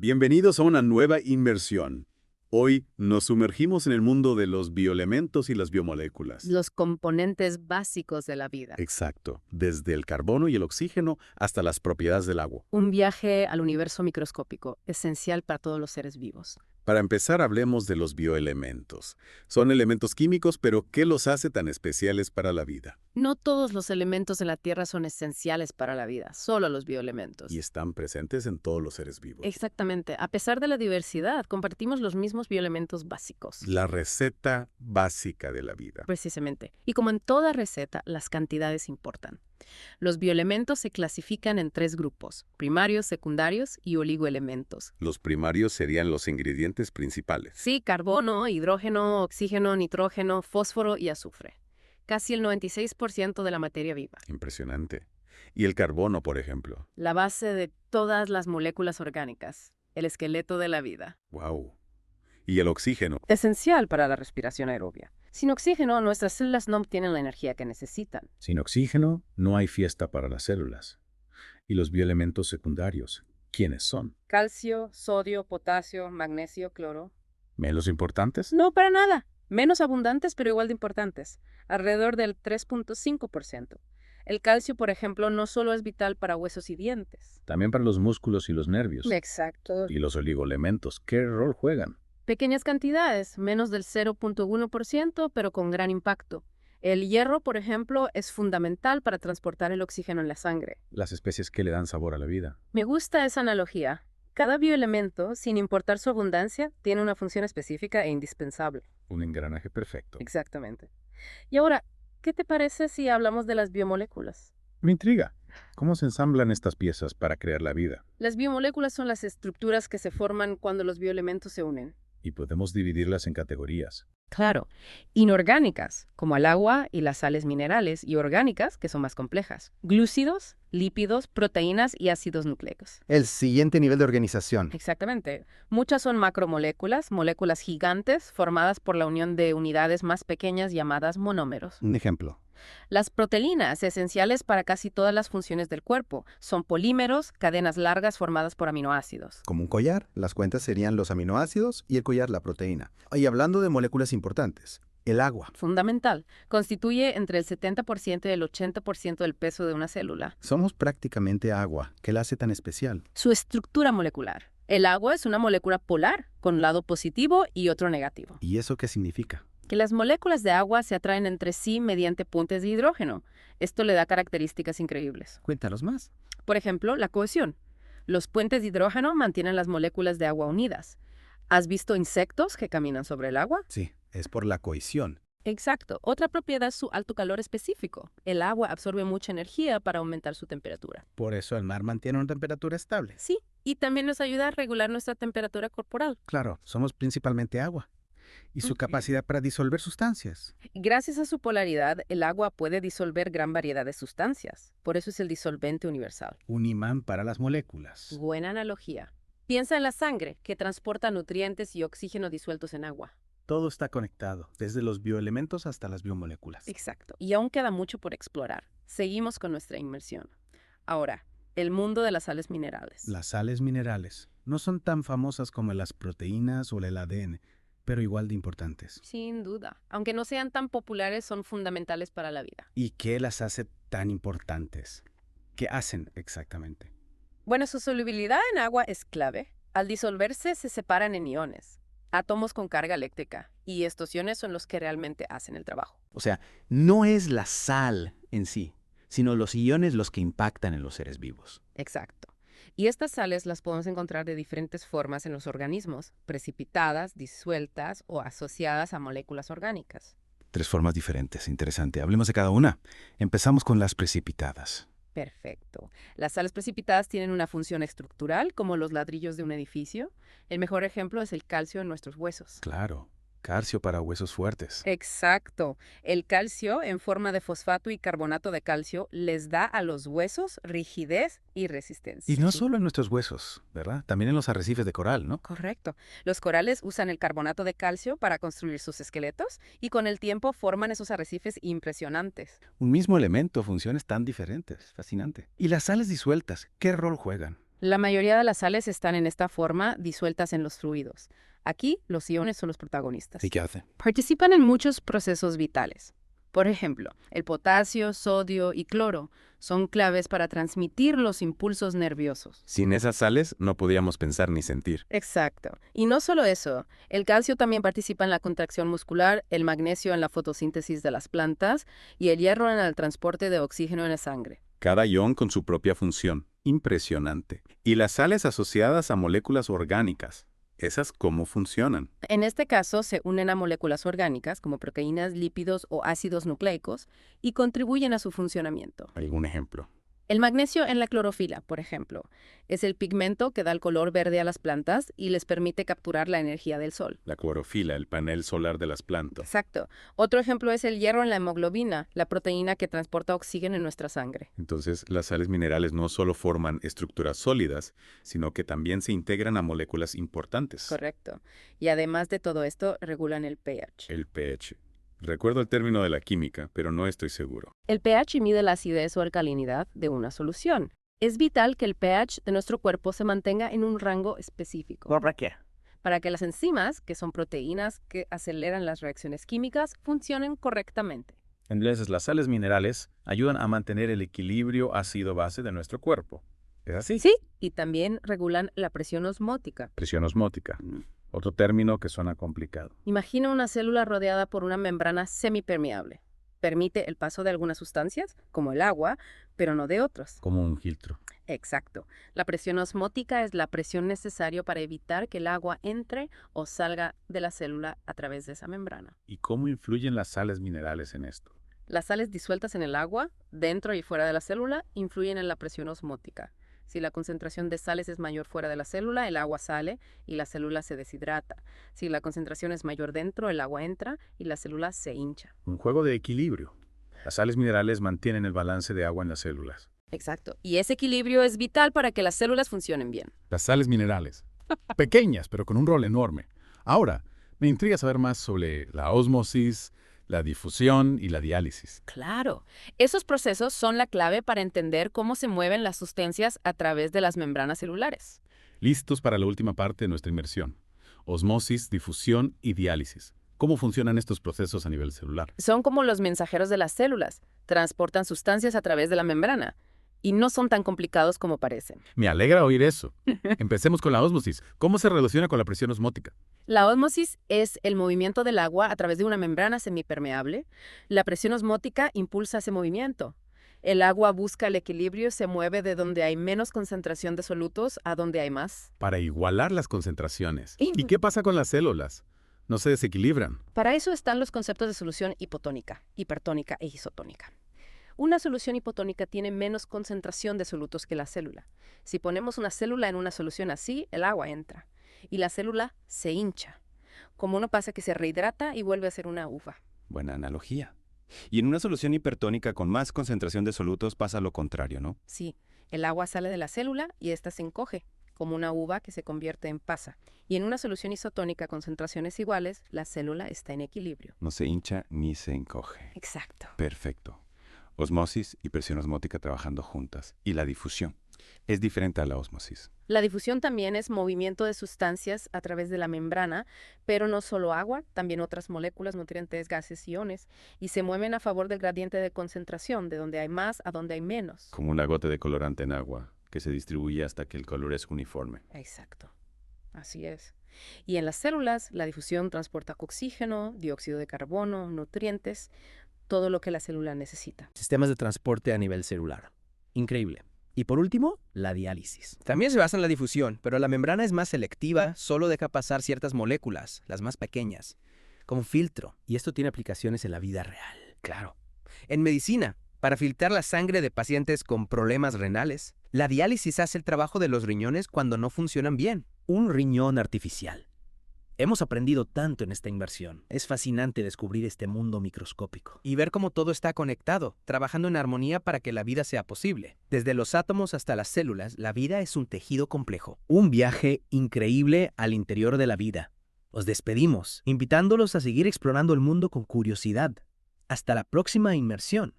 Bienvenidos a una nueva inmersión. Hoy nos sumergimos en el mundo de los bioelementos y las biomoléculas. Los componentes básicos de la vida. Exacto, desde el carbono y el oxígeno hasta las propiedades del agua. Un viaje al universo microscópico, esencial para todos los seres vivos. Para empezar, hablemos de los bioelementos. Son elementos químicos, pero ¿qué los hace tan especiales para la vida? No todos los elementos en la Tierra son esenciales para la vida, solo los bioelementos. Y están presentes en todos los seres vivos. Exactamente. A pesar de la diversidad, compartimos los mismos bioelementos básicos. La receta básica de la vida. Precisamente. Y como en toda receta, las cantidades importan. Los bioelementos se clasifican en 3 grupos: primarios, secundarios y oligoelementos. Los primarios serían los ingredientes principales. Sí, carbono, hidrógeno, oxígeno, nitrógeno, fósforo y azufre. Casi el 96% de la materia viva. Impresionante. Y el carbono, por ejemplo. La base de todas las moléculas orgánicas. El esqueleto de la vida. ¡Wow! Y el oxígeno. Esencial para la respiración aerobia. Sin oxígeno, nuestras células no obtienen la energía que necesitan. Sin oxígeno, no hay fiesta para las células. Y los bioelementos secundarios, ¿quiénes son? Calcio, sodio, potasio, magnesio, cloro. ¿Menos importantes? No, para nada. Menos abundantes, pero igual de importantes. Alrededor del 3.5%. El calcio, por ejemplo, no solo es vital para huesos y dientes. También para los músculos y los nervios. Exacto. ¿Y los oligoelementos, qué rol juegan? Pequeñas cantidades, menos del 0.1%, pero con gran impacto. El hierro, por ejemplo, es fundamental para transportar el oxígeno en la sangre. Las especies que le dan sabor a la vida. Me gusta esa analogía. Cada bioelemento, sin importar su abundancia, tiene una función específica e indispensable. Un engranaje perfecto. Exactamente. Y ahora, ¿qué te parece si hablamos de las biomoléculas? Me intriga. ¿Cómo se ensamblan estas piezas para crear la vida? Las biomoléculas son las estructuras que se forman cuando los bioelementos se unen. Y podemos dividirlas en categorías. Claro, inorgánicas, como el agua y las sales minerales, y orgánicas, que son más complejas. Glúcidos, lípidos, proteínas y ácidos nucleicos. El siguiente nivel de organización. Exactamente. Muchas son macromoléculas, moléculas gigantes formadas por la unión de unidades más pequeñas llamadas monómeros. Un ejemplo. Las proteínas, esenciales para casi todas las funciones del cuerpo, son polímeros, cadenas largas formadas por aminoácidos. Como un collar, las cuentas serían los aminoácidos y el collar la proteína. Y hablando de moléculas importantes, el agua. Fundamental. Constituye entre el 70% y el 80% del peso de una célula. Somos prácticamente agua. ¿Qué la hace tan especial? Su estructura molecular. El agua es una molécula polar, con un lado positivo y otro negativo. ¿Y eso qué significa? Que las moléculas de agua se atraen entre sí mediante puentes de hidrógeno. Esto le da características increíbles. Cuéntanos más. Por ejemplo, la cohesión. Los puentes de hidrógeno mantienen las moléculas de agua unidas. ¿Has visto insectos que caminan sobre el agua? Sí, es por la cohesión. Exacto. Otra propiedad es su alto calor específico. El agua absorbe mucha energía para aumentar su temperatura. Por eso el mar mantiene una temperatura estable. Sí, y también nos ayuda a regular nuestra temperatura corporal. Claro, somos principalmente agua. Y su capacidad para disolver sustancias. Gracias a su polaridad, el agua puede disolver gran variedad de sustancias. Por eso es el disolvente universal. Un imán para las moléculas. Buena analogía. Piensa en la sangre, que transporta nutrientes y oxígeno disueltos en agua. Todo está conectado, desde los bioelementos hasta las biomoléculas. Exacto. Y aún queda mucho por explorar. Seguimos con nuestra inmersión. Ahora, el mundo de las sales minerales. Las sales minerales no son tan famosas como las proteínas o el ADN, pero igual de importantes. Sin duda. Aunque no sean tan populares, son fundamentales para la vida. ¿Y qué las hace tan importantes? ¿Qué hacen exactamente? Bueno, su solubilidad en agua es clave. Al disolverse, se separan en iones, átomos con carga eléctrica, y estos iones son los que realmente hacen el trabajo. O sea, no es la sal en sí, sino los iones los que impactan en los seres vivos. Exacto. Y estas sales las podemos encontrar de diferentes formas en los organismos: precipitadas, disueltas o asociadas a moléculas orgánicas. 3 formas diferentes, interesante. Hablemos de cada una. Empezamos con las precipitadas. Perfecto. Las sales precipitadas tienen una función estructural, como los ladrillos de un edificio. El mejor ejemplo es el calcio en nuestros huesos. Claro. Calcio para huesos fuertes. Exacto. El calcio, en forma de fosfato y carbonato de calcio, les da a los huesos rigidez y resistencia. Y no solo en nuestros huesos, ¿verdad? También en los arrecifes de coral, ¿no? Correcto. Los corales usan el carbonato de calcio para construir sus esqueletos y con el tiempo forman esos arrecifes impresionantes. Un mismo elemento, funciones tan diferentes. Fascinante. ¿Y las sales disueltas, qué rol juegan? La mayoría de las sales están en esta forma, disueltas en los fluidos. Aquí, los iones son los protagonistas. ¿Y qué hace? Participan en muchos procesos vitales. Por ejemplo, el potasio, sodio y cloro son claves para transmitir los impulsos nerviosos. Sin esas sales no podíamos pensar ni sentir. Exacto. Y no solo eso, el calcio también participa en la contracción muscular, el magnesio en la fotosíntesis de las plantas y el hierro en el transporte de oxígeno en la sangre. Cada ion con su propia función. Impresionante. Y las sales asociadas a moléculas orgánicas. ¿Esas cómo funcionan? En este caso, se unen a moléculas orgánicas como proteínas, lípidos o ácidos nucleicos y contribuyen a su funcionamiento. ¿Algún ejemplo? El magnesio en la clorofila, por ejemplo, es el pigmento que da el color verde a las plantas y les permite capturar la energía del sol. La clorofila, el panel solar de las plantas. Exacto. Otro ejemplo es el hierro en la hemoglobina, la proteína que transporta oxígeno en nuestra sangre. Entonces, las sales minerales no solo forman estructuras sólidas, sino que también se integran a moléculas importantes. Correcto. Y además de todo esto, regulan el pH. El pH. Recuerdo el término de la química, pero no estoy seguro. El pH mide la acidez o alcalinidad de una solución. Es vital que el pH de nuestro cuerpo se mantenga en un rango específico. ¿Para qué? Para que las enzimas, que son proteínas que aceleran las reacciones químicas, funcionen correctamente. Entonces, las sales minerales ayudan a mantener el equilibrio ácido-base de nuestro cuerpo. ¿Es así? Sí, y también regulan la presión osmótica. Presión osmótica. Otro término que suena complicado. Imagina una célula rodeada por una membrana semipermeable. Permite el paso de algunas sustancias, como el agua, pero no de otras. Como un filtro. Exacto. La presión osmótica es la presión necesaria para evitar que el agua entre o salga de la célula a través de esa membrana. ¿Y cómo influyen las sales minerales en esto? Las sales disueltas en el agua, dentro y fuera de la célula, influyen en la presión osmótica. Si la concentración de sales es mayor fuera de la célula, el agua sale y la célula se deshidrata. Si la concentración es mayor dentro, el agua entra y la célula se hincha. Un juego de equilibrio. Las sales minerales mantienen el balance de agua en las células. Exacto. Y ese equilibrio es vital para que las células funcionen bien. Las sales minerales. Pequeñas, pero con un rol enorme. Ahora, me intriga saber más sobre la ósmosis, la difusión y la diálisis. Claro. Esos procesos son la clave para entender cómo se mueven las sustancias a través de las membranas celulares. Listos para la última parte de nuestra inmersión. Osmosis, difusión y diálisis. ¿Cómo funcionan estos procesos a nivel celular? Son como los mensajeros de las células. Transportan sustancias a través de la membrana. Y no son tan complicados como parecen. Me alegra oír eso. Empecemos con la ósmosis. ¿Cómo se relaciona con la presión osmótica? La ósmosis es el movimiento del agua a través de una membrana semipermeable. La presión osmótica impulsa ese movimiento. El agua busca el equilibrio, se mueve de donde hay menos concentración de solutos a donde hay más. Para igualar las concentraciones. ¿Y qué pasa con las células? ¿No se desequilibran? Para eso están los conceptos de solución hipotónica, hipertónica e isotónica. Una solución hipotónica tiene menos concentración de solutos que la célula. Si ponemos una célula en una solución así, el agua entra y la célula se hincha. Como no pasa que se rehidrata y vuelve a ser una uva. Buena analogía. Y en una solución hipertónica con más concentración de solutos pasa lo contrario, ¿no? Sí, el agua sale de la célula y ésta se encoge, como una uva que se convierte en pasa. Y en una solución isotónica a concentraciones iguales, la célula está en equilibrio. No se hincha ni se encoge. Exacto. Perfecto. Osmosis y presión osmótica trabajando juntas. Y la difusión es diferente a la ósmosis. La difusión también es movimiento de sustancias a través de la membrana, pero no solo agua, también otras moléculas, nutrientes, gases, iones, y se mueven a favor del gradiente de concentración, de donde hay más a donde hay menos. Como una gota de colorante en agua, que se distribuye hasta que el color es uniforme. Exacto. Así es. Y en las células, la difusión transporta oxígeno, dióxido de carbono, nutrientes, todo lo que la célula necesita. Sistemas de transporte a nivel celular. Increíble. Y por último, la diálisis. También se basa en la difusión, pero la membrana es más selectiva, solo deja pasar ciertas moléculas, las más pequeñas, como un filtro. Y esto tiene aplicaciones en la vida real. Claro. En medicina, para filtrar la sangre de pacientes con problemas renales, la diálisis hace el trabajo de los riñones cuando no funcionan bien. Un riñón artificial. Hemos aprendido tanto en esta inversión. Es fascinante descubrir este mundo microscópico. Y ver cómo todo está conectado, trabajando en armonía para que la vida sea posible. Desde los átomos hasta las células, la vida es un tejido complejo. Un viaje increíble al interior de la vida. Os despedimos, invitándolos a seguir explorando el mundo con curiosidad. Hasta la próxima inmersión.